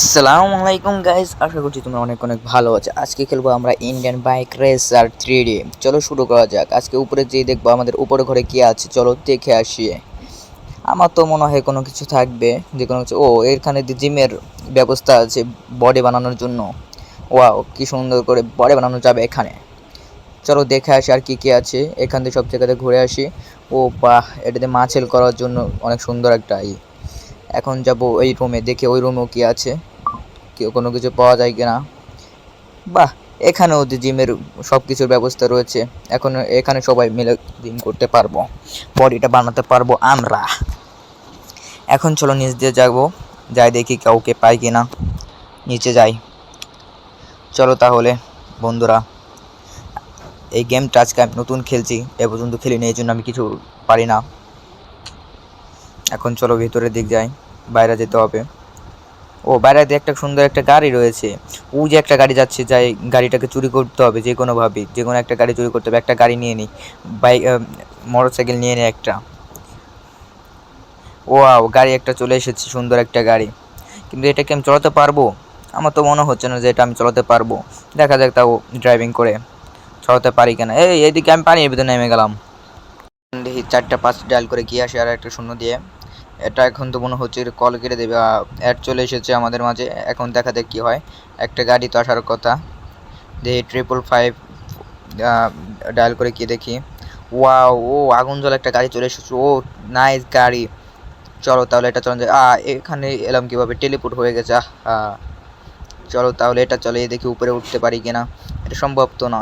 আসসালামু আলাইকুম গাইস, আশা করছি তোমরা অনেক অনেক ভালো আছো। আজকে খেলবো আমরা ইন্ডিয়ান বাইক রেসার 3D। চলো শুরু করা যাক। আজকে উপরে যেয়ে দেখবো আমাদের উপরে ঘরে কি আছে, চলো দেখে আসি। আমার তো মনে হয় কোনো কিছু থাকবে, যে কোনো কিছু। ও, এখানে জিমের ব্যবস্থা আছে বডি বানানোর জন্য। ওয়াও, কি সুন্দর করে বডি বানানো যাবে এখানে। চলো দেখে আসি আর কি কি আছে এখান থেকে, সব জায়গাতে ঘুরে আসি। ও বাহ, এটাতে মাছেল করার জন্য অনেক সুন্দর একটা এখন যাব ওই রুমে, দেখে ওই রুমেও কি আছে, কেউ কোনো কিছু পাওয়া যায় কিনা। বাহ, এখানেও জিমের সব কিছুর ব্যবস্থা রয়েছে। এখন এখানে সবাই মিলে জিম করতে পারবো, বডিটা বানাতে পারবো আমরা। এখন চলো নিচ দিয়ে যাবো, যাই দেখি কাউকে পাই কিনা। নিচে যাই, চলো তাহলে বন্ধুরা। এই গেমটা আজকে আমি নতুন খেলছি, এ পর্যন্ত খেলিনি, এই জন্য আমি কিছু পারি না। এখন চলো ভেতরের দিক যাই, বাইরে যেতে হবে। ও, বাইরে দিয়ে একটা সুন্দর একটা গাড়ি রয়েছে। ও যে একটা গাড়ি যাচ্ছে, যাই গাড়িটাকে চুরি করতে হবে যে কোনোভাবে, যে কোনো একটা গাড়ি চুরি করতে হবে। একটা গাড়ি নিয়ে নিই, বাইক মোটর সাইকেল নিয়ে নিই একটা। ওয়াও, গাড়ি একটা চলে এসেছে, সুন্দর একটা গাড়ি। কিন্তু এটাকে আমি চালাতে পারবো? আমার তো মনে হচ্ছে না যে এটা আমি চালাতে পারবো। দেখা যাক তাও ড্রাইভিং করে চালাতে পারি কিনা। এইদিকে আমি পানির ভিতরে নেমে গেলাম। দেখি 4টা 5 ডায়াল করে কি আসে, আর একটা শূন্য দিয়ে। এটা এখন তো মনে হচ্ছে কল কেটে দেবে। অ্যাড চলে এসেছে আমাদের মাঝে, এখন দেখা যাক কী হয়। একটা গাড়ি তো আসার কথা। দেখি 555 ডায়াল করে কি দেখি। ওয়াও, ও আগুন জ্বলা একটা গাড়ি চলে এসেছে। ও নাইস গাড়ি। চলো তাহলে এটা চলে যায়। এখানে এলাম কীভাবে, টেলিপোর্ট হয়ে গেছে। চলো তাহলে এটা চলে দেখি উপরে উঠতে পারি কিনা। এটা সম্ভব তো না।